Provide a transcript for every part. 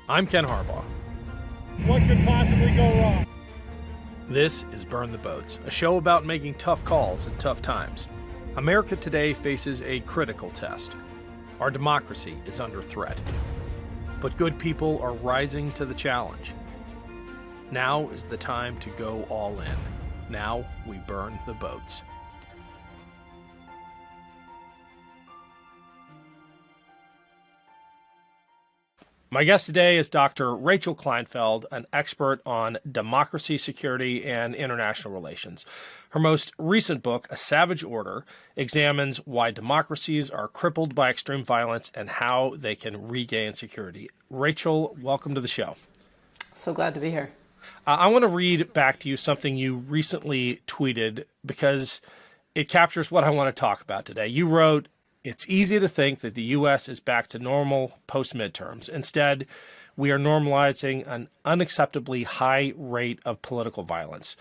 I'm Ken Harbaugh. What could possibly go wrong? This is Burn the Boats, a show about making tough calls in tough times. America today faces a critical test. Our democracy is under threat. But good people are rising to the challenge. Now is the time to go all in. Now we burn the boats. My guest today is Dr. Rachel Kleinfeld, an expert on democracy, security, and international relations. Her most recent book, A Savage Order, examines why democracies are crippled by extreme violence and how they can regain security. Rachel, welcome to the show. So glad to be here. I want to read back to you something you recently tweeted because it captures what I want to talk about today. You wrote, "It's easy to think that the U.S. is back to normal post-midterms. Instead, we are normalizing an unacceptably high rate of political violence.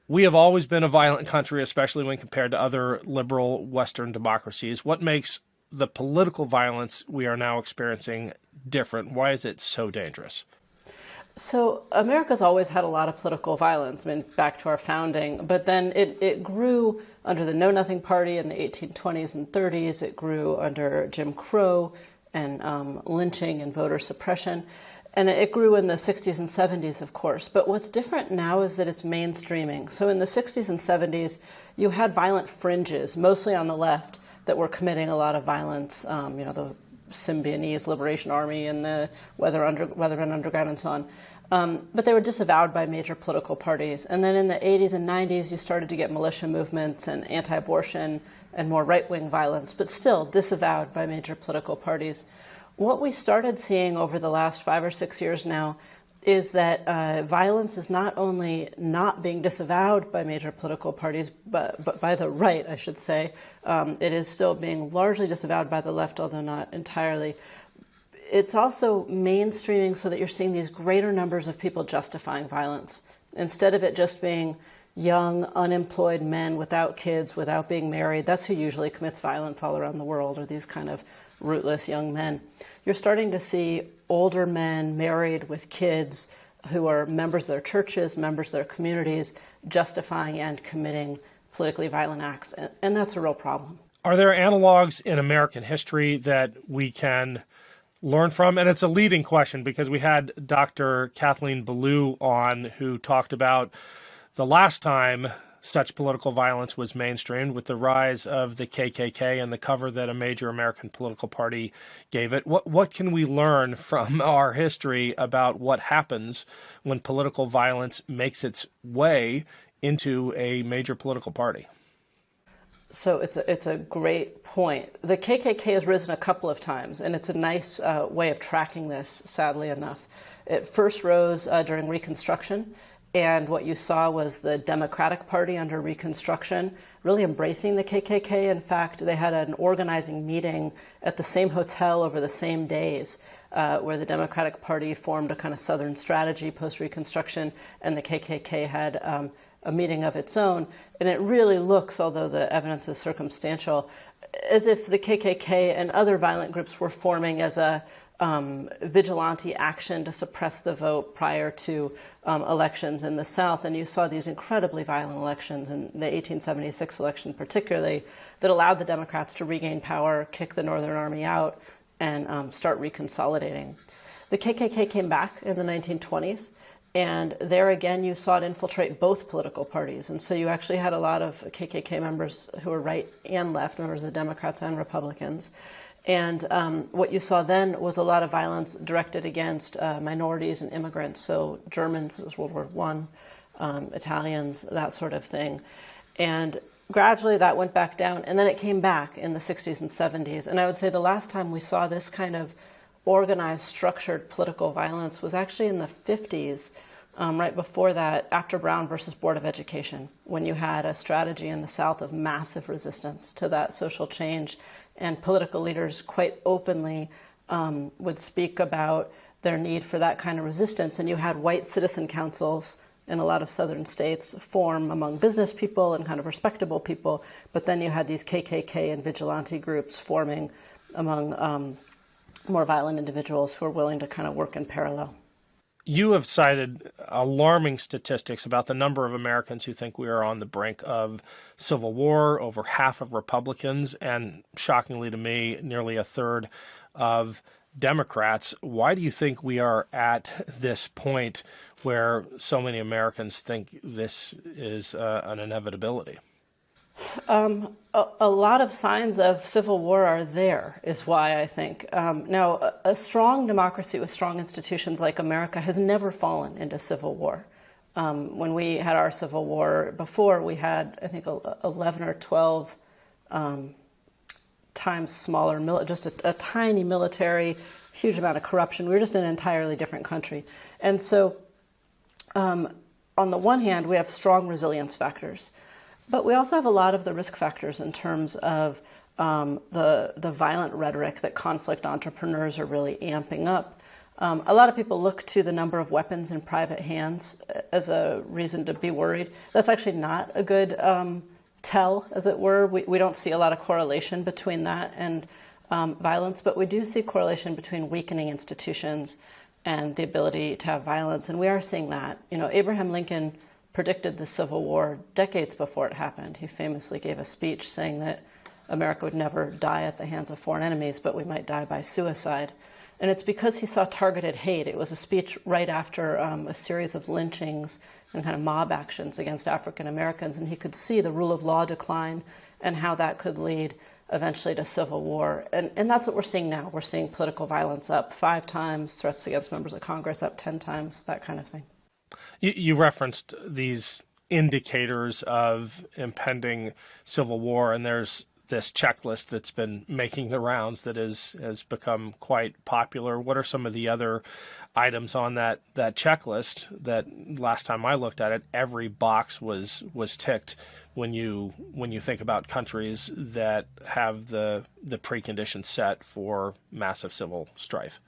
We have always been a violent country, especially when compared to other liberal Western democracies. What makes the political violence we are now experiencing different? Why is it so dangerous?" So America's always had a lot of political violence, back to our founding, but then it grew under the Know-Nothing Party in the 1820s and 30s. It grew under Jim Crow and lynching and voter suppression. And it grew in the 60s and 70s, of course. But what's different now is that it's mainstreaming. So in the 60s and 70s, you had violent fringes, mostly on the left, that were committing a lot of violence, the Symbionese Liberation Army and the Weathermen Underground and so on. But they were disavowed by major political parties. And then in the 80s and 90s, you started to get militia movements and anti-abortion and more right-wing violence, but still disavowed by major political parties. What we started seeing over the last 5 or 6 years now is that violence is not only not being disavowed by major political parties, but by the right, I should say. It is still being largely disavowed by the left, although not entirely. It's also mainstreaming so that you're seeing these greater numbers of people justifying violence. Instead of it just being young, unemployed men without kids, without being married, that's who usually commits violence all around the world, are these kind of rootless young men. You're starting to see older men married with kids who are members of their churches, members of their communities, justifying and committing politically violent acts. And that's a real problem. Are there analogs in American history that we can learn from? And it's a leading question because we had Dr. Kathleen Belew on who talked about the last time such political violence was mainstreamed with the rise of the KKK and the cover that a major American political party gave it. What can we learn from our history about what happens when political violence makes its way into a major political party? So it's a great point. The KKK has risen a couple of times, and it's a nice way of tracking this, sadly enough. It first rose during Reconstruction. And what you saw was the Democratic Party under Reconstruction really embracing the KKK. In fact, they had an organizing meeting at the same hotel over the same days where the Democratic Party formed a kind of Southern strategy post-Reconstruction, and the KKK had a meeting of its own. And it really looks, although the evidence is circumstantial, as if the KKK and other violent groups were forming as a vigilante action to suppress the vote prior to elections in the South. And you saw these incredibly violent elections, in the 1876 election particularly, that allowed the Democrats to regain power, kick the Northern Army out, and start reconsolidating. The KKK came back in the 1920s, and there again you saw it infiltrate both political parties. And so you actually had a lot of KKK members who were right and left, members of the Democrats and Republicans. And what you saw then was a lot of violence directed against minorities and immigrants, so Germans, it was World War I, Italians, that sort of thing. And gradually that went back down, and then it came back in the 60s and 70s. And I would say the last time we saw this kind of organized, structured political violence was actually in the 50s, right before that, after Brown versus Board of Education, when you had a strategy in the South of massive resistance to that social change. And political leaders quite openly would speak about their need for that kind of resistance. And you had white citizen councils in a lot of southern states form among business people and kind of respectable people. But then you had these KKK and vigilante groups forming among more violent individuals who are willing to kind of work in parallel. You have cited alarming statistics about the number of Americans who think we are on the brink of civil war, over half of Republicans, and shockingly to me, nearly a third of Democrats. Why do you think we are at this point where so many Americans think this is an inevitability? A lot of signs of civil war are there, is why I think. Now, a strong democracy with strong institutions like America has never fallen into civil war. When we had our civil war before, we had, I think, 11 or 12 times smaller, just a tiny military, huge amount of corruption. We were just in an entirely different country. And so, on the one hand, we have strong resilience factors. But we also have a lot of the risk factors in terms of the violent rhetoric that conflict entrepreneurs are really amping up. A lot of people look to the number of weapons in private hands as a reason to be worried. That's actually not a good tell, as it were. We don't see a lot of correlation between that and violence, but we do see correlation between weakening institutions and the ability to have violence, and we are seeing that. You know, Abraham Lincoln predicted the Civil War decades before it happened. He famously gave a speech saying that America would never die at the hands of foreign enemies, but we might die by suicide. And it's because he saw targeted hate. It was a speech right after a series of lynchings and kind of mob actions against African Americans, and he could see the rule of law decline and how that could lead eventually to civil war. And that's what we're seeing now. We're seeing political violence up 5 times, threats against members of Congress up 10 times, that kind of thing. You referenced these indicators of impending civil war, and there's this checklist that's been making the rounds that has become quite popular. What are some of the other items on that checklist that last time I looked at it, every box was ticked when you think about countries that have the preconditions set for massive civil strife?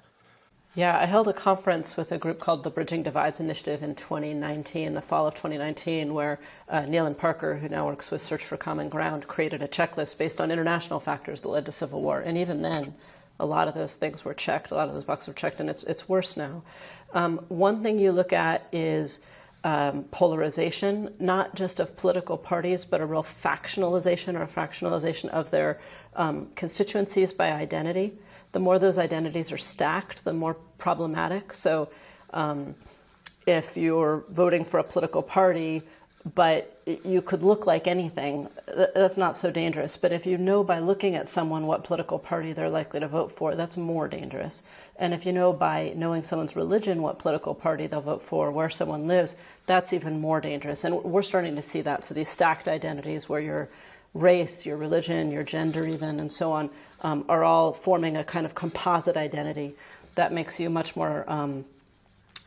Yeah, I held a conference with a group called the Bridging Divides Initiative in 2019, the fall of 2019, where Neil and Parker, who now works with Search for Common Ground, created a checklist based on international factors that led to civil war. And even then, a lot of those things were checked, a lot of those boxes were checked, and it's worse now. One thing you look at is polarization, not just of political parties, but a real factionalization or a fractionalization of their constituencies by identity. The more those identities are stacked, the more problematic. So if you're voting for a political party, but you could look like anything, that's not so dangerous. But if you know by looking at someone what political party they're likely to vote for, that's more dangerous. And if you know by knowing someone's religion what political party they'll vote for, where someone lives, that's even more dangerous. And we're starting to see that. So these stacked identities where your race, your religion, your gender even, and so on, are all forming a kind of composite identity that makes you much more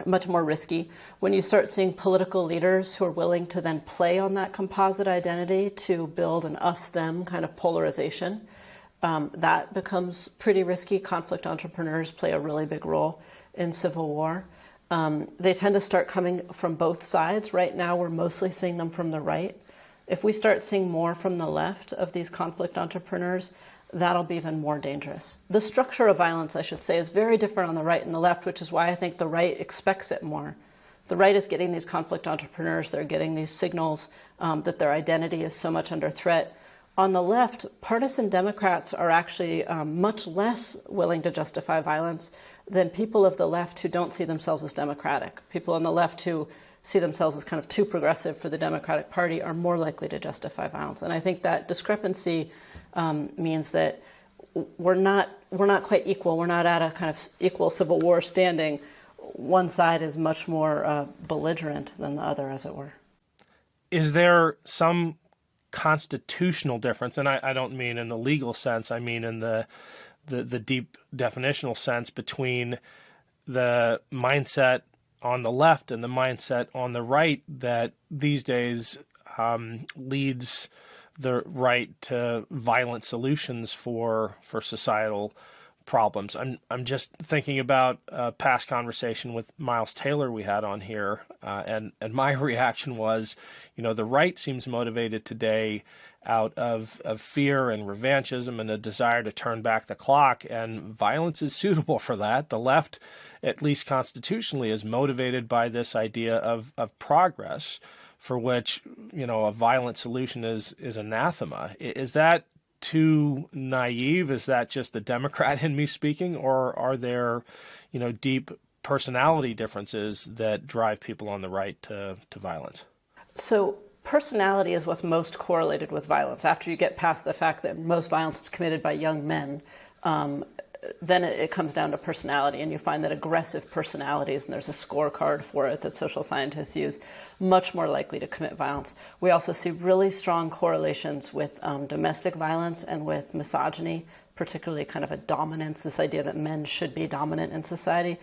risky. When you start seeing political leaders who are willing to then play on that composite identity to build an us-them kind of polarization, that becomes pretty risky. Conflict entrepreneurs play a really big role in civil war. They tend to start coming from both sides. Right now, we're mostly seeing them from the right. If we start seeing more from the left of these conflict entrepreneurs, that'll be even more dangerous. The structure of violence, I should say, is very different on the right and the left, which is why I think the right expects it more. The right is getting these conflict entrepreneurs, they're getting these signals that their identity is so much under threat. On the left, partisan Democrats are actually much less willing to justify violence than people of the left who don't see themselves as democratic. People on the left who see themselves as kind of too progressive for the Democratic Party are more likely to justify violence. And I think that discrepancy means that we're not quite equal. We're not at a kind of equal civil war standing. One side is much more belligerent than the other, as it were. Is there some constitutional difference, and I don't mean in the legal sense, I mean in the deep definitional sense, between the mindset on the left and the mindset on the right that these days leads the right to violent solutions for societal problems. I'm just thinking about a past conversation with Miles Taylor we had on here, and my reaction was, the right seems motivated today out of fear and revanchism and a desire to turn back the clock, and violence is suitable for that. The left, at least constitutionally, is motivated by this idea of progress, for which a violent solution is anathema. Is that too naive? Is that just the Democrat in me speaking, or are there, deep personality differences that drive people on the right to violence? So personality is what's most correlated with violence. After you get past the fact that most violence is committed by young men, then it comes down to personality, and you find that aggressive personalities, and there's a scorecard for it that social scientists use, much more likely to commit violence. We also see really strong correlations with domestic violence and with misogyny, particularly kind of a dominance, this idea that men should be dominant in society.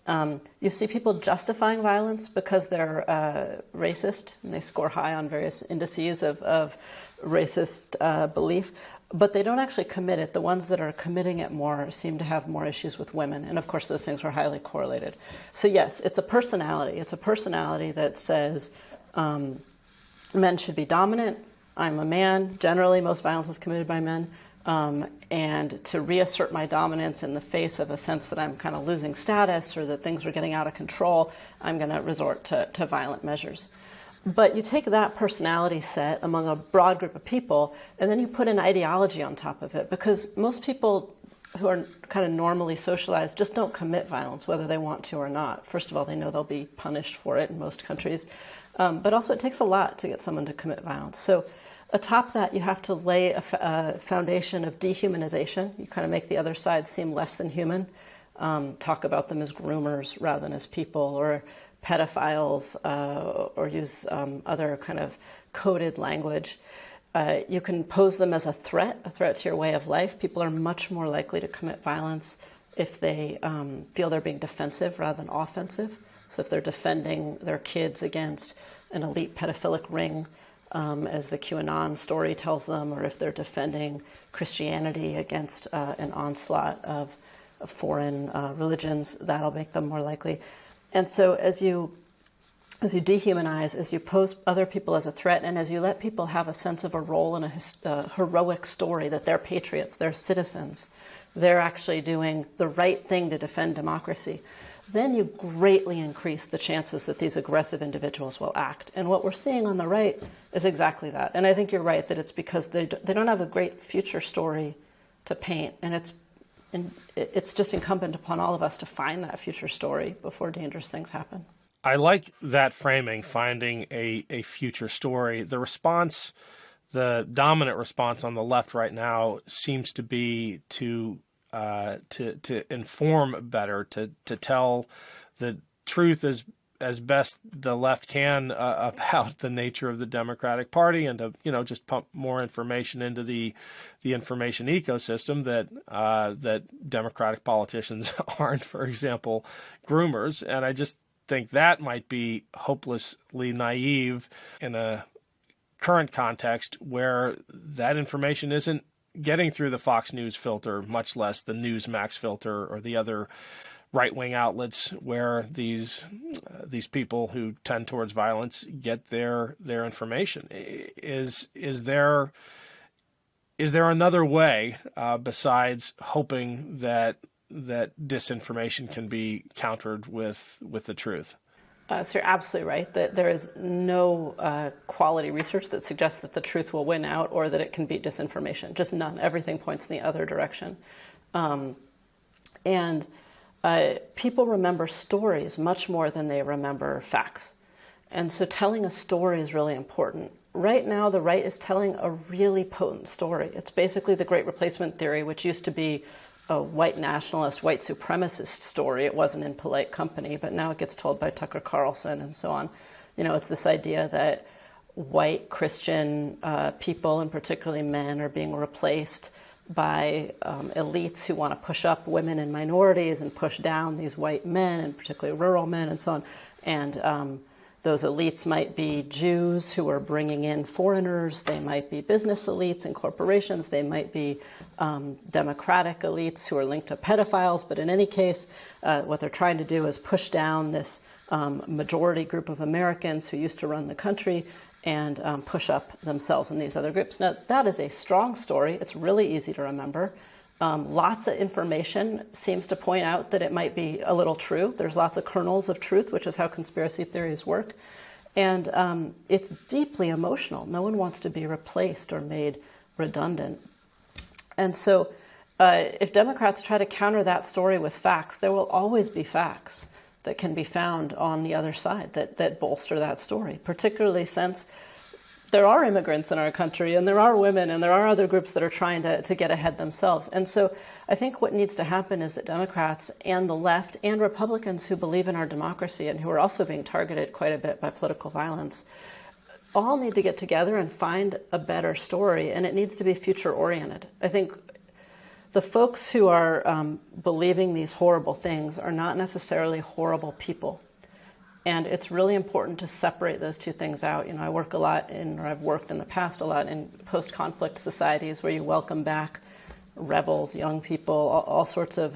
You see people justifying violence because they're racist, and they score high on various indices of racist belief. But they don't actually commit it. The ones that are committing it more seem to have more issues with women. And of course, those things are highly correlated. So yes, it's a personality. It's a personality that says men should be dominant. I'm a man. Generally, most violence is committed by men. And to reassert my dominance in the face of a sense that I'm kind of losing status or that things are getting out of control, I'm going to resort to violent measures. But you take that personality set among a broad group of people, and then you put an ideology on top of it, because most people who are kind of normally socialized just don't commit violence, whether they want to or not. First of all, they know they'll be punished for it in most countries. But also it takes a lot to get someone to commit violence. So atop that, you have to lay a foundation of dehumanization. You kind of make the other side seem less than human. Talk about them as groomers rather than as people, or pedophiles, or use other kind of coded language. You can pose them as a threat to your way of life. People are much more likely to commit violence if they feel they're being defensive rather than offensive. So if they're defending their kids against an elite pedophilic ring, as the QAnon story tells them, or if they're defending Christianity against an onslaught of foreign religions, that'll make them more likely. And so as you dehumanize, as you pose other people as a threat, and as you let people have a sense of a role in a heroic story, that they're patriots, they're citizens, they're actually doing the right thing to defend democracy, then you greatly increase the chances that these aggressive individuals will act. And what we're seeing on the right is exactly that. And I think you're right that it's because they don't have a great future story to paint, and it's just incumbent upon all of us to find that future story before dangerous things happen. I like that framing, finding a future story. The dominant response on the left right now seems to be to inform better, to tell the truth as best the left can about the nature of the Democratic Party, and to just pump more information into the information ecosystem that Democratic politicians aren't, for example, groomers. And I just think that might be hopelessly naive in a current context where that information isn't getting through the Fox News filter, much less the Newsmax filter or the other right-wing outlets where these people who tend towards violence get their information. Is there another way besides hoping that disinformation can be countered with the truth? So you're absolutely right that there is no quality research that suggests that the truth will win out or that it can beat disinformation. Just none. Everything points in the other direction. And people remember stories much more than they remember facts. And so telling a story is really important. Right now, the right is telling a really potent story. It's basically the Great Replacement theory, which used to be a white nationalist, white supremacist story. It wasn't in polite company, but now it gets told by Tucker Carlson and so on. It's this idea that white Christian people, and particularly men, are being replaced by elites who want to push up women and minorities and push down these white men, and particularly rural men and so on. And Those elites might be Jews who are bringing in foreigners. They might be business elites and corporations. They might be democratic elites who are linked to pedophiles. But in any case, what they're trying to do is push down this majority group of Americans who used to run the country and push up themselves in these other groups. Now, that is a strong story. It's really easy to remember. Lots of information seems to point out that it might be a little true. There's lots of kernels of truth, which is how conspiracy theories work. And it's deeply emotional. No one wants to be replaced or made redundant. And so if Democrats try to counter that story with facts, there will always be facts that can be found on the other side that bolster that story, particularly since there are immigrants in our country, and there are women, and there are other groups that are trying to get ahead themselves. And so I think what needs to happen is that Democrats and the left and Republicans who believe in our democracy and who are also being targeted quite a bit by political violence all need to get together and find a better story, and it needs to be future-oriented. I think the folks who are believing these horrible things are not necessarily horrible people. And it's really important to separate those two things out. You know, I work a lot or I've worked in the past a lot in post-conflict societies where you welcome back rebels, young people, all sorts of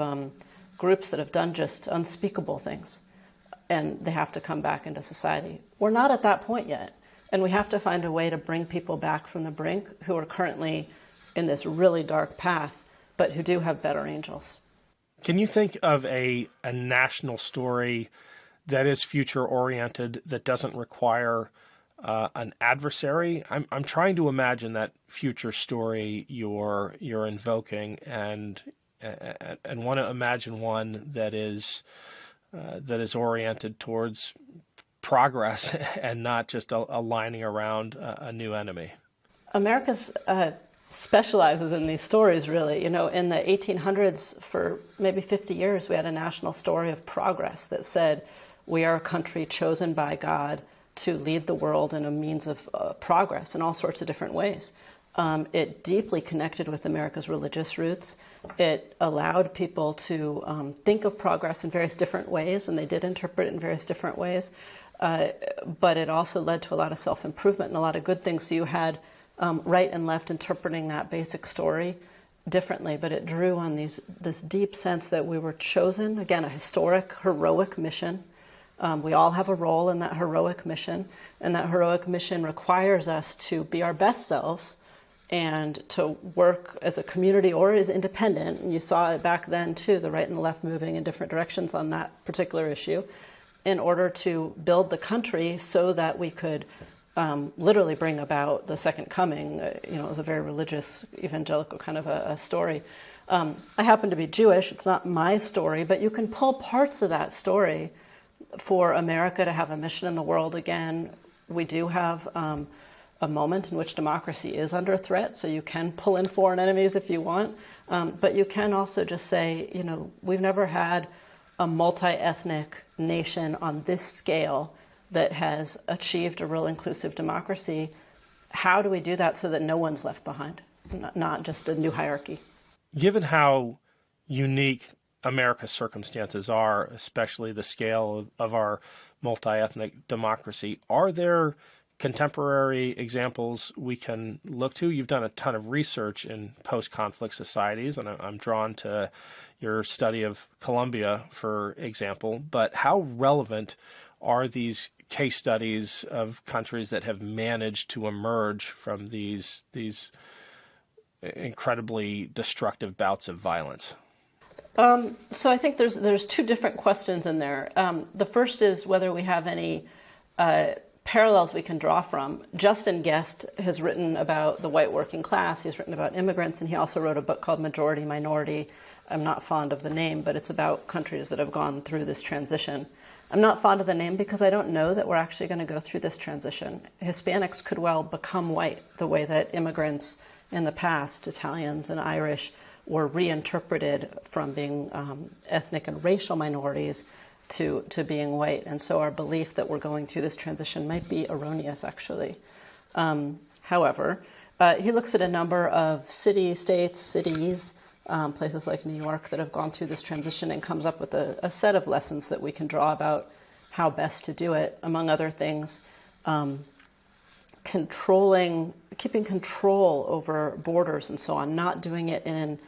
groups that have done just unspeakable things. And they have to come back into society. We're not at that point yet. And we have to find a way to bring people back from the brink who are currently in this really dark path, but who do have better angels. Can you think of a national story that is future-oriented, that doesn't require an adversary? I'm trying to imagine that future story you're invoking, and want to imagine one that is oriented towards progress and not just aligning around a new enemy. America's specializes in these stories, really. You know, in the 1800s, for maybe 50 years, we had a national story of progress that said, we are a country chosen by God to lead the world in a means of progress in all sorts of different ways. It deeply connected with America's religious roots. It allowed people to think of progress in various different ways, and they did interpret it in various different ways. But it also led to a lot of self-improvement and a lot of good things. So you had right and left interpreting that basic story differently, but it drew on this deep sense that we were chosen, again, a historic, heroic mission. We all have a role in that heroic mission, and that heroic mission requires us to be our best selves and to work as a community or as independent. And you saw it back then too, the right and the left moving in different directions on that particular issue, in order to build the country so that we could literally bring about the second coming. You know, it was a very religious, evangelical kind of a story. I happen to be Jewish. It's not my story, but you can pull parts of that story for America to have a mission in the world again. We do have a moment in which democracy is under threat, so you can pull in foreign enemies if you want, but you can also just say, you know, we've never had a multi-ethnic nation on this scale that has achieved a real inclusive democracy. How do we do that so that no one's left behind, not just a new hierarchy? Given how unique America's circumstances are, especially the scale of our multi-ethnic democracy, are there contemporary examples we can look to? You've done a ton of research in post-conflict societies, and I'm drawn to your study of Colombia, for example, but how relevant are these case studies of countries that have managed to emerge from these incredibly destructive bouts of violence? So I think there's two different questions in there. The first is whether we have any parallels we can draw from. Justin Guest has written about the white working class. He's written about immigrants, and he also wrote a book called Majority Minority. I'm not fond of the name, but it's about countries that have gone through this transition. I'm not fond of the name because I don't know that we're actually going to go through this transition. Hispanics could well become white the way that immigrants in the past, Italians and Irish, were reinterpreted from being ethnic and racial minorities to being white. And so our belief that we're going through this transition might be erroneous, actually. However, he looks at a number of cities, places like New York that have gone through this transition, and comes up with a set of lessons that we can draw about how best to do it, among other things, keeping control over borders and so on, not doing it in an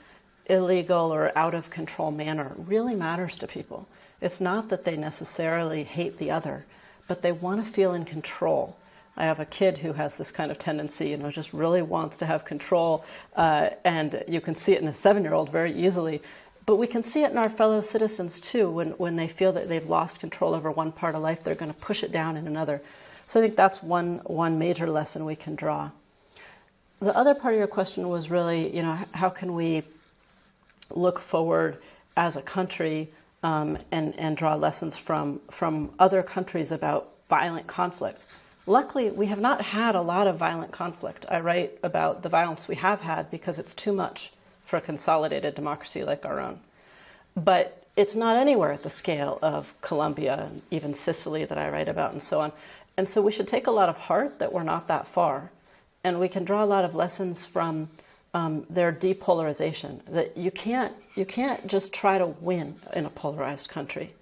illegal or out of control manner really matters to people. It's not that they necessarily hate the other, but they want to feel in control. I have a kid who has this kind of tendency, just really wants to have control, and you can see it in a 7-year-old very easily. But we can see it in our fellow citizens too. When they feel that they've lost control over one part of life, they're going to push it down in another. So I think that's one major lesson we can draw. The other part of your question was really, how can we look forward as a country and draw lessons from other countries about violent conflict. Luckily, we have not had a lot of violent conflict. I write about the violence we have had because it's too much for a consolidated democracy like our own. But it's not anywhere at the scale of Colombia and even Sicily that I write about and so on. And so we should take a lot of heart that we're not that far. And we can draw a lot of lessons from their depolarization, that you can't just try to win in a polarized country.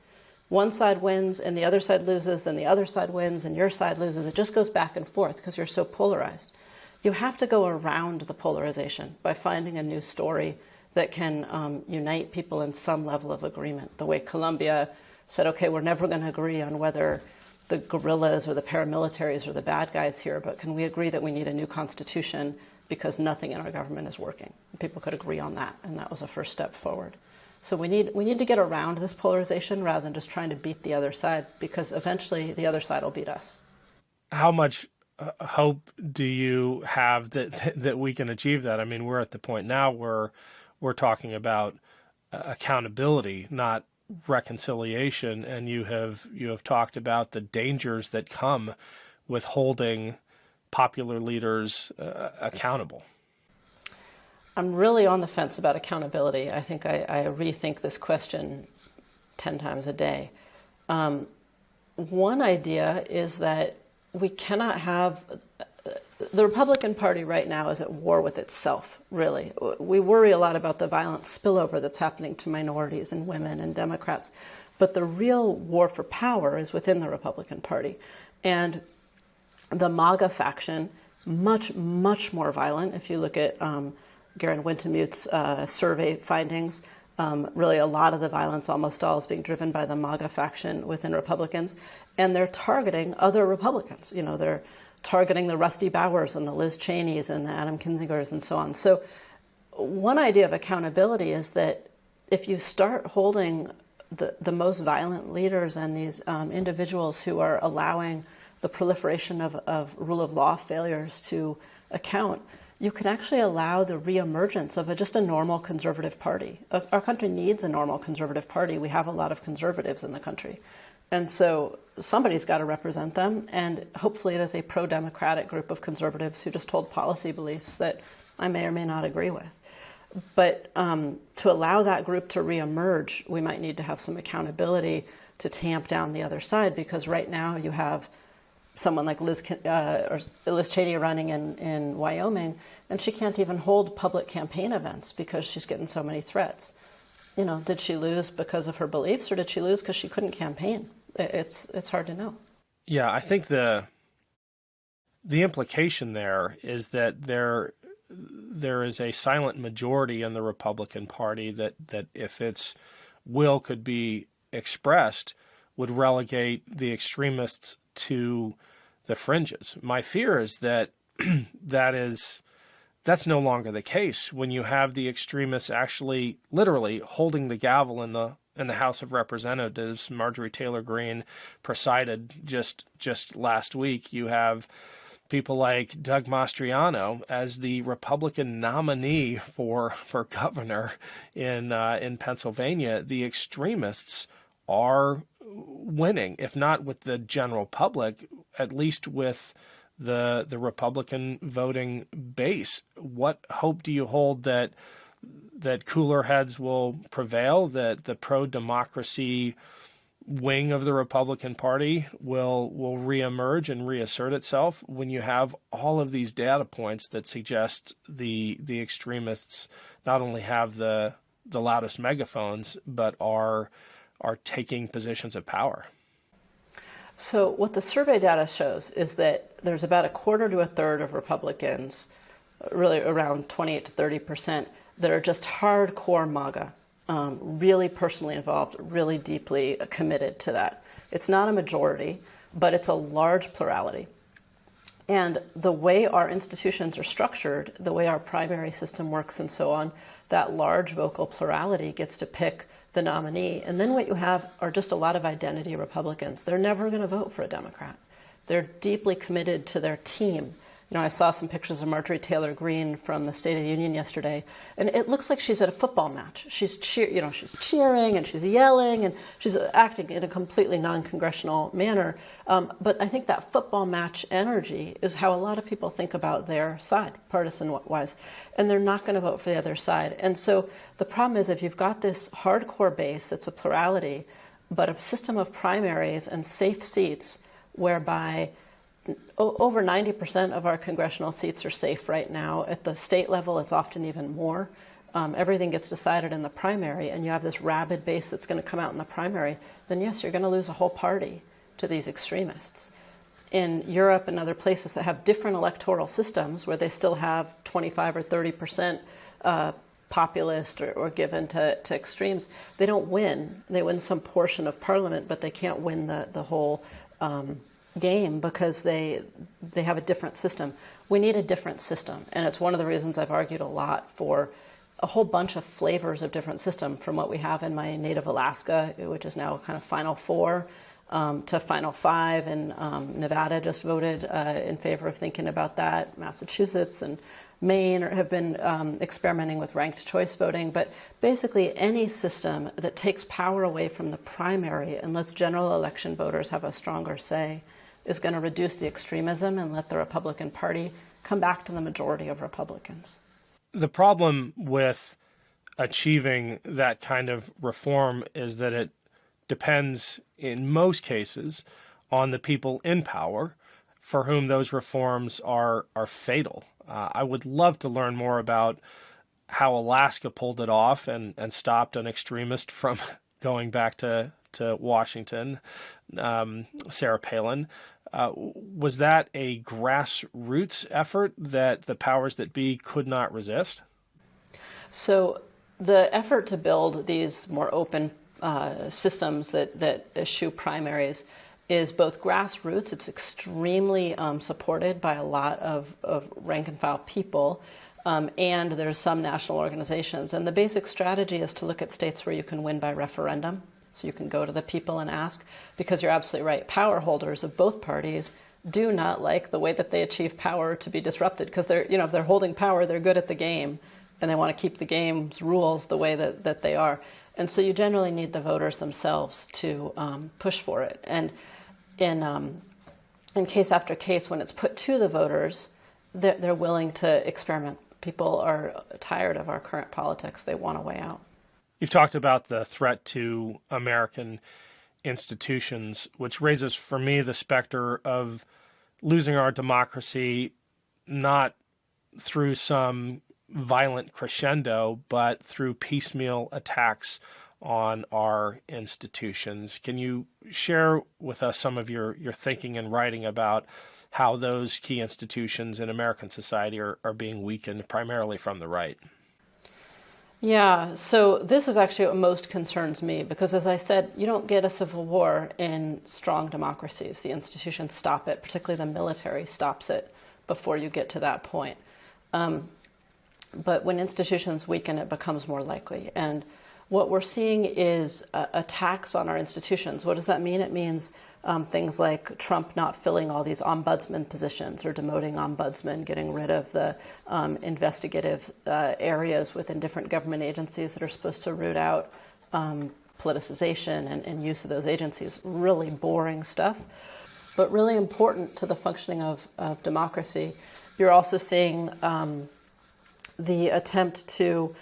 One side wins and the other side loses, and the other side wins and your side loses. It just goes back and forth because you're so polarized. You have to go around the polarization by finding a new story that can unite people in some level of agreement. The way Colombia said, okay, we're never going to agree on whether the guerrillas or the paramilitaries are the bad guys here, but can we agree that we need a new constitution because nothing in our government is working? People could agree on that, and that was a first step forward. So we need to get around this polarization rather than just trying to beat the other side, because eventually the other side will beat us. How much hope do you have that we can achieve that? I mean, we're at the point now where we're talking about accountability, not reconciliation, and you have talked about the dangers that come with holding popular leaders accountable. I'm really on the fence about accountability. I think I rethink this question 10 times a day. One idea is that we cannot have... The Republican Party right now is at war with itself, really. We worry a lot about the violent spillover that's happening to minorities and women and Democrats, but the real war for power is within the Republican Party. And the MAGA faction, much, much more violent. If you look at Garen Wintemuth's survey findings, really a lot of the violence, almost all, is being driven by the MAGA faction within Republicans. And they're targeting other Republicans. They're targeting the Rusty Bowers and the Liz Cheneys and the Adam Kinzingers and so on. So one idea of accountability is that if you start holding the most violent leaders and these individuals who are allowing the proliferation of rule of law failures to account, you can actually allow the reemergence of just a normal conservative party. Our country needs a normal conservative party. We have a lot of conservatives in the country. And so somebody's got to represent them, and hopefully it is a pro-democratic group of conservatives who just hold policy beliefs that I may or may not agree with. But to allow that group to reemerge, we might need to have some accountability to tamp down the other side, because right now you have someone like Liz Cheney running in Wyoming, and she can't even hold public campaign events because she's getting so many threats. Did she lose because of her beliefs, or did she lose because she couldn't campaign? It's hard to know. Yeah, I think the implication there is that there is a silent majority in the Republican Party that if its will could be expressed, would relegate the extremists to the fringes. My fear is that that's no longer the case when you have the extremists actually literally holding the gavel in the House of Representatives. Marjorie Taylor Greene presided just last week. You have people like Doug Mastriano as the Republican nominee for governor in Pennsylvania. The extremists are winning, if not with the general public, at least with the Republican voting base. What hope do you hold that cooler heads will prevail, that the pro-democracy wing of the Republican Party will reemerge and reassert itself when you have all of these data points that suggest the extremists not only have the loudest megaphones, but are taking positions of power? So what the survey data shows is that there's about a quarter to a third of Republicans, really around 28 to 30%, that are just hardcore MAGA, really personally involved, really deeply committed to that. It's not a majority, but it's a large plurality. And the way our institutions are structured, the way our primary system works and so on, that large vocal plurality gets to pick the nominee. And then what you have are just a lot of identity Republicans. They're never going to vote for a Democrat. They're deeply committed to their team. You know, I saw some pictures of Marjorie Taylor Greene from the State of the Union yesterday, and it looks like she's at a football match. She's cheering and she's yelling and she's acting in a completely non-congressional manner. But I think that football match energy is how a lot of people think about their side, partisan-wise, and they're not going to vote for the other side. And so the problem is, if you've got this hardcore base that's a plurality, but a system of primaries and safe seats whereby over 90% of our congressional seats are safe right now. At the state level, it's often even more. Everything gets decided in the primary, and you have this rabid base that's going to come out in the primary, then yes, you're going to lose a whole party to these extremists. In Europe and other places that have different electoral systems, where they still have 25 or 30% populist or given to extremes, they don't win. They win some portion of parliament, but they can't win the whole game because they have a different system. We need a different system, and it's one of the reasons I've argued a lot for a whole bunch of flavors of different system, from what we have in my native Alaska, which is now kind of Final Four, to Final Five, and Nevada just voted in favor of thinking about that. Massachusetts and Maine have been experimenting with ranked choice voting, but basically any system that takes power away from the primary and lets general election voters have a stronger say is going to reduce the extremism and let the Republican Party come back to the majority of Republicans. The problem with achieving that kind of reform is that it depends, in most cases, on the people in power for whom those reforms are fatal. I would love to learn more about how Alaska pulled it off and stopped an extremist from going back to Washington, Sarah Palin. Was that a grassroots effort that the powers that be could not resist? So the effort to build these more open systems that eschew primaries is both grassroots. It's extremely supported by a lot of rank and file people, and there's some national organizations. And the basic strategy is to look at states where you can win by referendum. So you can go to the people and ask, because you're absolutely right, power holders of both parties do not like the way that they achieve power to be disrupted, because they're, if they're holding power, they're good at the game, and they want to keep the game's rules the way that they are. And so you generally need the voters themselves to push for it. And in case after case, when it's put to the voters, they're willing to experiment. People are tired of our current politics. They want a way out. You've talked about the threat to American institutions, which raises for me the specter of losing our democracy, not through some violent crescendo, but through piecemeal attacks on our institutions. Can you share with us some of your thinking and writing about how those key institutions in American society are being weakened primarily from the right? Yeah, so this is actually what most concerns me, because as I said, you don't get a civil war in strong democracies. The institutions stop it, particularly the military stops it before you get to that point. But when institutions weaken, it becomes more likely. And what we're seeing is attacks on our institutions. What does that mean? It means things like Trump not filling all these ombudsman positions, or demoting ombudsmen, getting rid of the investigative areas within different government agencies that are supposed to root out politicization and use of those agencies. Really boring stuff, but really important to the functioning of democracy. You're also seeing the attempt to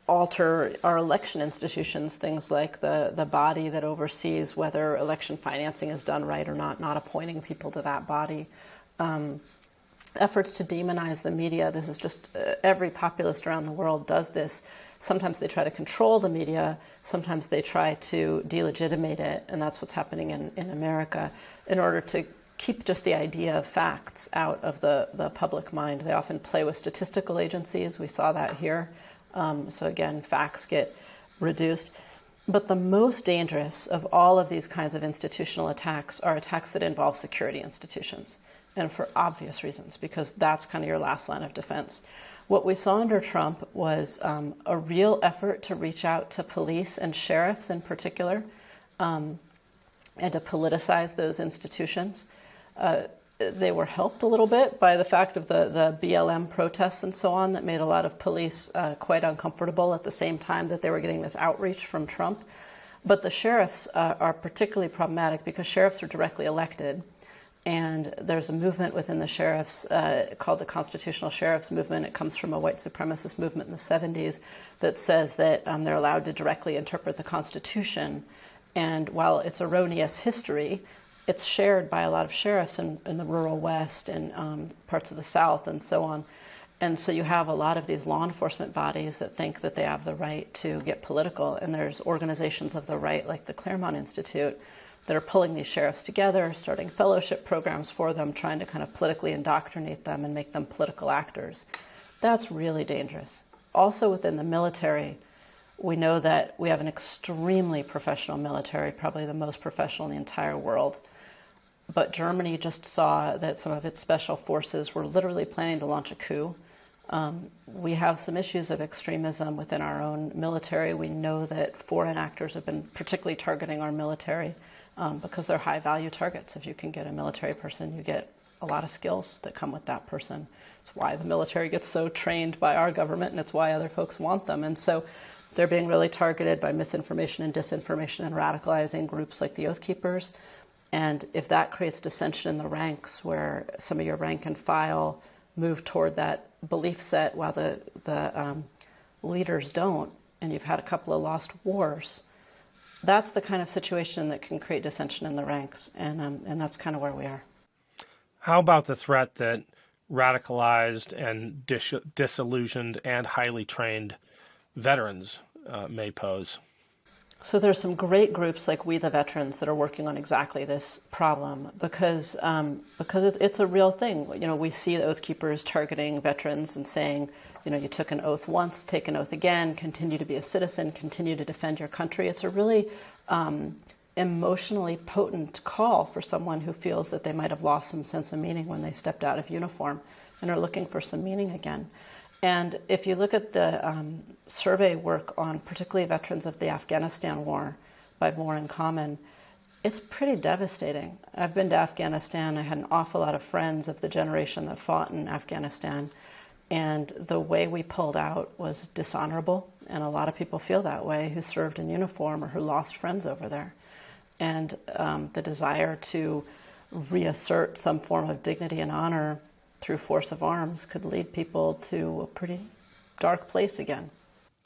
alter our election institutions, things like the body that oversees whether election financing is done right or not appointing people to that body. Efforts to demonize the media. This is just, every populist around the world does this. Sometimes they try to control the media, sometimes they try to delegitimate it, and that's what's happening in America, in order to keep just the idea of facts out of the public mind. They often play with statistical agencies. We saw that here. So again, facts get reduced. But the most dangerous of all of these kinds of institutional attacks are attacks that involve security institutions, and for obvious reasons, because that's kind of your last line of defense. What we saw under Trump was a real effort to reach out to police and sheriffs in particular, and to politicize those institutions. They were helped a little bit by the fact of the BLM protests and so on that made a lot of police quite uncomfortable at the same time that they were getting this outreach from Trump. But the sheriffs are particularly problematic because sheriffs are directly elected, and there's a movement within the sheriffs called the Constitutional Sheriffs Movement. It comes from a white supremacist movement in the 70s that says that they're allowed to directly interpret the Constitution. And while it's erroneous history, it's shared by a lot of sheriffs in the rural West and parts of the South and so on. And so you have a lot of these law enforcement bodies that think that they have the right to get political. And there's organizations of the right, like the Claremont Institute, that are pulling these sheriffs together, starting fellowship programs for them, trying to kind of politically indoctrinate them and make them political actors. That's really dangerous. Also within the military, we know that we have an extremely professional military, probably the most professional in the entire world. But Germany just saw that some of its special forces were literally planning to launch a coup. We have some issues of extremism within our own military. We know that foreign actors have been particularly targeting our military because they're high-value targets. If you can get a military person, you get a lot of skills that come with that person. It's why the military gets so trained by our government, and it's why other folks want them. And so they're being really targeted by misinformation and disinformation and radicalizing groups like the Oath Keepers. And if that creates dissension in the ranks where some of your rank and file move toward that belief set while the leaders don't, and you've had a couple of lost wars, that's the kind of situation that can create dissension in the ranks. And that's kind of where we are. How about the threat that radicalized and disillusioned and highly trained veterans may pose? So there's some great groups like We the Veterans that are working on exactly this problem because it's a real thing. You know, we see the Oath Keepers targeting veterans and saying, you know, you took an oath once, take an oath again, continue to be a citizen, continue to defend your country. It's a really emotionally potent call for someone who feels that they might have lost some sense of meaning when they stepped out of uniform and are looking for some meaning again. And if you look at the survey work on particularly veterans of the Afghanistan war by More in Common, it's pretty devastating. I've been to Afghanistan. I had an awful lot of friends of the generation that fought in Afghanistan. And the way we pulled out was dishonorable. And a lot of people feel that way who served in uniform or who lost friends over there. And the desire to reassert some form of dignity and honor through force of arms could lead people to a pretty dark place again.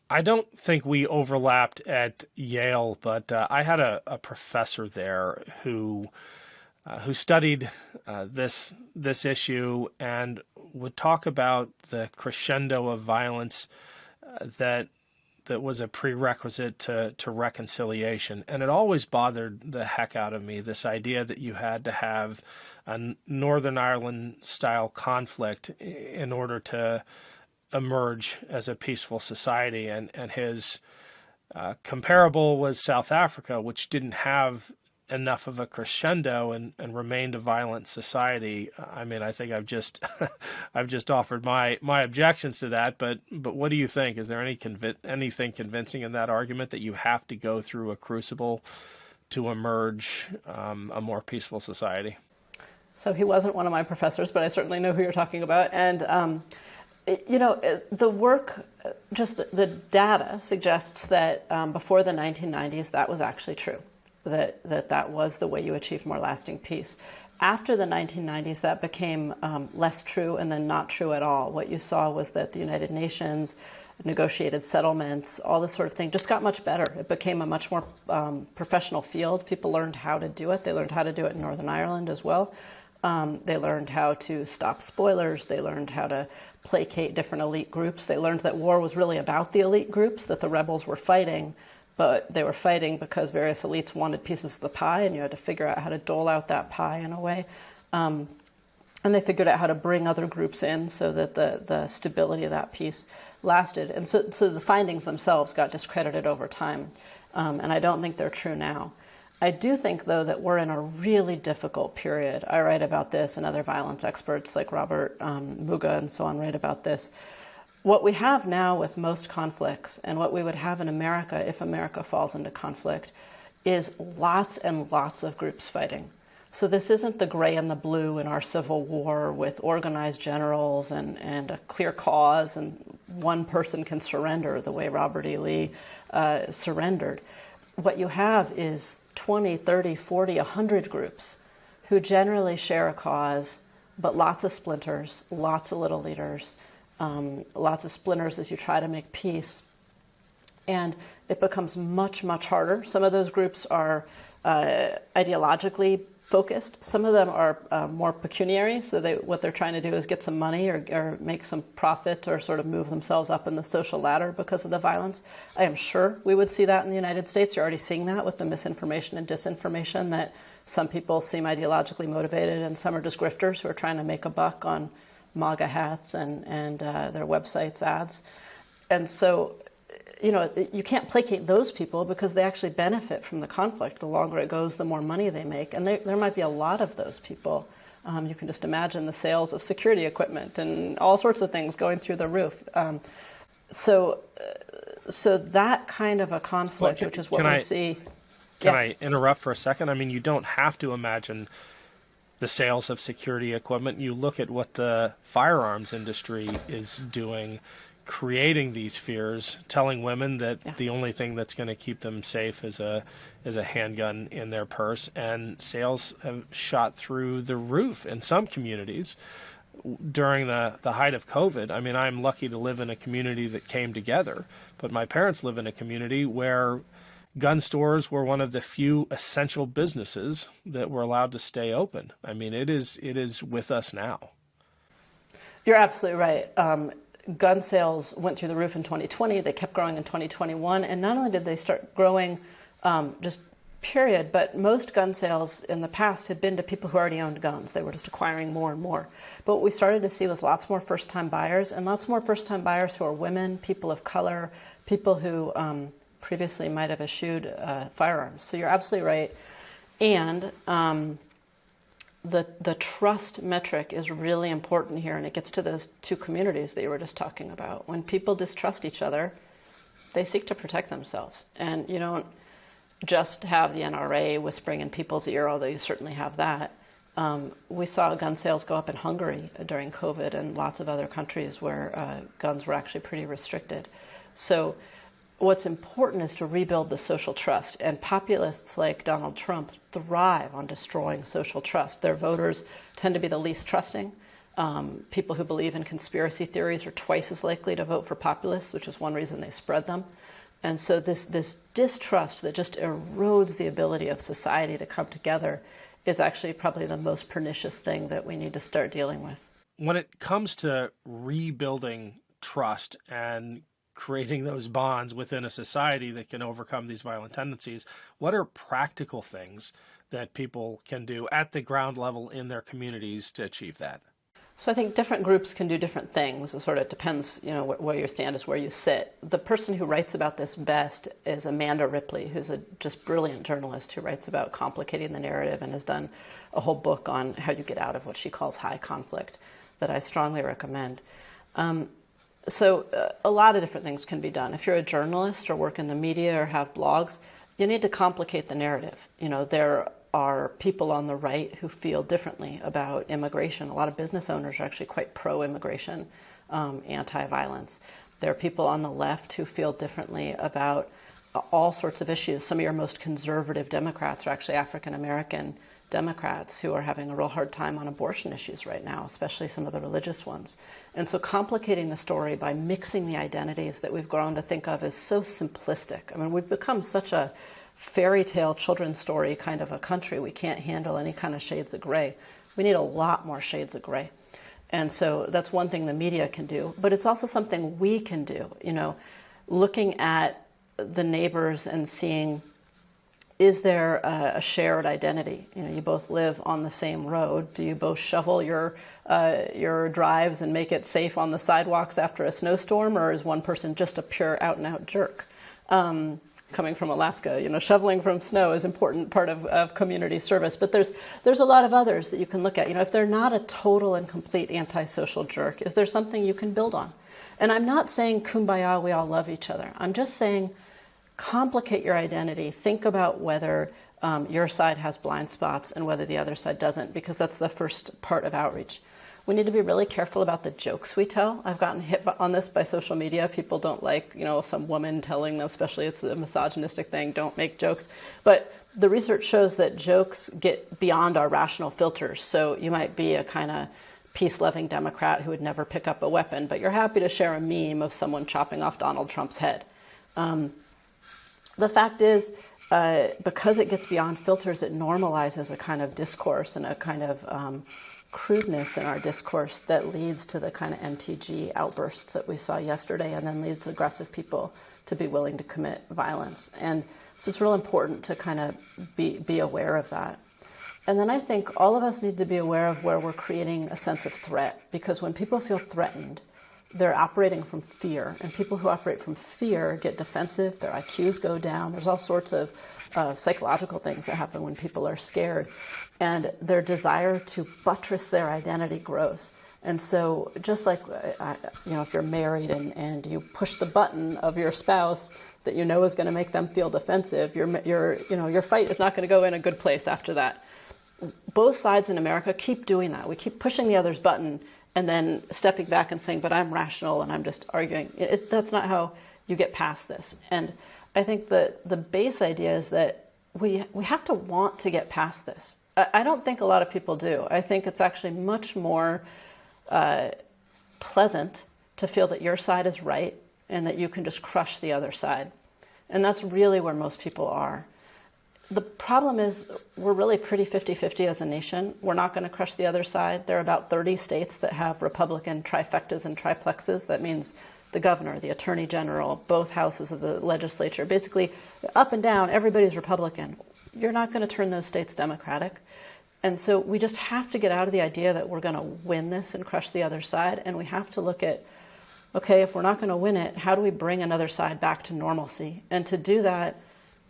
I don't think we overlapped at Yale, but I had a professor there who studied this issue and would talk about the crescendo of violence that was a prerequisite to reconciliation. And it always bothered the heck out of me, this idea that you had to have a Northern Ireland-style conflict in order to emerge as a peaceful society. And his comparable was South Africa, which didn't have enough of a crescendo and remained a violent society. I mean, I think I've just offered my objections to that, but what do you think? Is there anything convincing in that argument that you have to go through a crucible to emerge a more peaceful society? So he wasn't one of my professors, but I certainly know who you're talking about. And the work, just the data suggests that before the 1990s, that was actually true. That was the way you achieved more lasting peace. After the 1990s, that became less true and then not true at all. What you saw was that the United Nations, negotiated settlements, all this sort of thing just got much better. It became a much more professional field. People learned how to do it. They learned how to do it in Northern Ireland as well. They learned how to stop spoilers. They learned how to placate different elite groups. They learned that war was really about the elite groups, that the rebels were fighting, but they were fighting because various elites wanted pieces of the pie, and you had to figure out how to dole out that pie in a way. And they figured out how to bring other groups in so that the stability of that piece lasted. And so the findings themselves got discredited over time, and I don't think they're true now. I do think, though, that we're in a really difficult period. I write about this, and other violence experts like Robert Muga and so on write about this. What we have now with most conflicts, and what we would have in America if America falls into conflict, is lots and lots of groups fighting. So this isn't the gray and the blue in our Civil War with organized generals and a clear cause and one person can surrender the way Robert E. Lee surrendered. What you have is 20, 30, 40, 100 groups who generally share a cause, but lots of splinters, lots of little leaders, lots of splinters as you try to make peace. And it becomes much, much harder. Some of those groups are ideologically focused. Some of them are more pecuniary, so what they're trying to do is get some money or make some profit or sort of move themselves up in the social ladder because of the violence. I am sure we would see that in the United States. You're already seeing that with the misinformation and disinformation, that some people seem ideologically motivated and some are just grifters who are trying to make a buck on MAGA hats and their websites ads. And so, you know, you can't placate those people because they actually benefit from the conflict. The longer it goes, the more money they make. And there might be a lot of those people. You can just imagine the sales of security equipment and all sorts of things going through the roof. So that kind of a conflict, which is what we see. Can I interrupt for a second? I mean, you don't have to imagine the sales of security equipment. You look at what the firearms industry is doing, creating these fears, telling women that the only thing that's going to keep them safe is a handgun in their purse, and sales have shot through the roof in some communities during the height of COVID. I mean, I'm lucky to live in a community that came together, but my parents live in a community where gun stores were one of the few essential businesses that were allowed to stay open. I mean, it is with us now. You're absolutely right. Gun sales went through the roof in 2020. They kept growing in 2021. And not only did they start growing just period, but most gun sales in the past had been to people who already owned guns. They were just acquiring more and more. But what we started to see was lots more first-time buyers, and lots more first-time buyers who are women, people of color, people who previously might have eschewed firearms. So you're absolutely right. And the trust metric is really important here, and it gets to those two communities that you were just talking about. When people distrust each other, they seek to protect themselves. And you don't just have the NRA whispering in people's ear, although you certainly have that. We saw gun sales go up in Hungary during COVID and lots of other countries where guns were actually pretty restricted. So what's important is to rebuild the social trust, and populists like Donald Trump thrive on destroying social trust. Their voters tend to be the least trusting. People who believe in conspiracy theories are twice as likely to vote for populists, which is one reason they spread them. And so this distrust that just erodes the ability of society to come together is actually probably the most pernicious thing that we need to start dealing with. When it comes to rebuilding trust and creating those bonds within a society that can overcome these violent tendencies, what are practical things that people can do at the ground level in their communities to achieve that? So I think different groups can do different things. It sort of depends, you know, where your stand is, where you sit. The person who writes about this best is Amanda Ripley, who's a just brilliant journalist who writes about complicating the narrative and has done a whole book on how you get out of what she calls high conflict that I strongly recommend. So a lot of different things can be done. If you're a journalist or work in the media or have blogs, you need to complicate the narrative. You know, there are people on the right who feel differently about immigration. A lot of business owners are actually quite pro-immigration, anti-violence. There are people on the left who feel differently about all sorts of issues. Some of your most conservative Democrats are actually African-American Democrats who are having a real hard time on abortion issues right now, especially some of the religious ones. And so complicating the story by mixing the identities that we've grown to think of as so simplistic. I mean, we've become such a fairy tale children's story kind of a country. We can't handle any kind of shades of gray. We need a lot more shades of gray. And so that's one thing the media can do, but it's also something we can do, looking at the neighbors and seeing, is there a shared identity? You both live on the same road. Do you both shovel your drives and make it safe on the sidewalks after a snowstorm, or is one person just a pure out and out jerk? Coming from Alaska, shoveling from snow is an important part of community service, but there's a lot of others that you can look at. If they're not a total and complete antisocial jerk, is there something you can build on? And I'm not saying kumbaya, we all love each other. I'm just saying complicate your identity. Think about whether your side has blind spots and whether the other side doesn't, because that's the first part of outreach. We need to be really careful about the jokes we tell. I've gotten hit on this by social media. People don't like, some woman telling them, especially it's a misogynistic thing, don't make jokes. But the research shows that jokes get beyond our rational filters. So you might be a kind of peace-loving Democrat who would never pick up a weapon, but you're happy to share a meme of someone chopping off Donald Trump's head. The fact is, because it gets beyond filters, it normalizes a kind of discourse and a kind of crudeness in our discourse that leads to the kind of MTG outbursts that we saw yesterday, and then leads aggressive people to be willing to commit violence. And so it's real important to kind of be aware of that. And then I think all of us need to be aware of where we're creating a sense of threat, because when people feel threatened, they're operating from fear, and people who operate from fear get defensive, their IQs go down, there's all sorts of psychological things that happen when people are scared, and their desire to buttress their identity grows. And so just like, if you're married and you push the button of your spouse that is going to make them feel defensive, your fight is not going to go in a good place after that. Both sides in America keep doing that. We keep pushing the other's button and then stepping back and saying, but I'm rational and I'm just arguing. That's not how you get past this. And I think that the base idea is that we have to want to get past this. I don't think a lot of people do. I think it's actually much more pleasant to feel that your side is right and that you can just crush the other side. And that's really where most people are. The problem is we're really pretty 50-50 as a nation. We're not going to crush the other side. There are about 30 states that have Republican trifectas and triplexes. That means the governor, the attorney general, both houses of the legislature. Basically, up and down, everybody's Republican. You're not going to turn those states Democratic. And so we just have to get out of the idea that we're going to win this and crush the other side. And we have to look at, okay, if we're not going to win it, how do we bring another side back to normalcy? And to do that,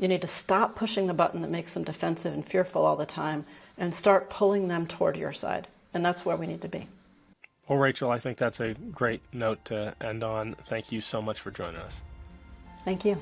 you need to stop pushing the button that makes them defensive and fearful all the time and start pulling them toward your side. And that's where we need to be. Well, Rachel, I think that's a great note to end on. Thank you so much for joining us. Thank you.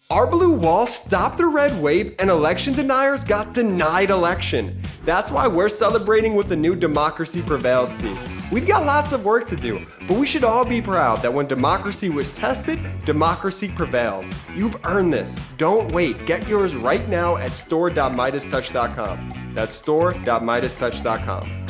Our blue wall stopped the red wave and election deniers got denied election. That's why we're celebrating with the new Democracy Prevails team. We've got lots of work to do, but we should all be proud that when democracy was tested, democracy prevailed. You've earned this. Don't wait. Get yours right now at store.MeidasTouch.com. That's store.MeidasTouch.com.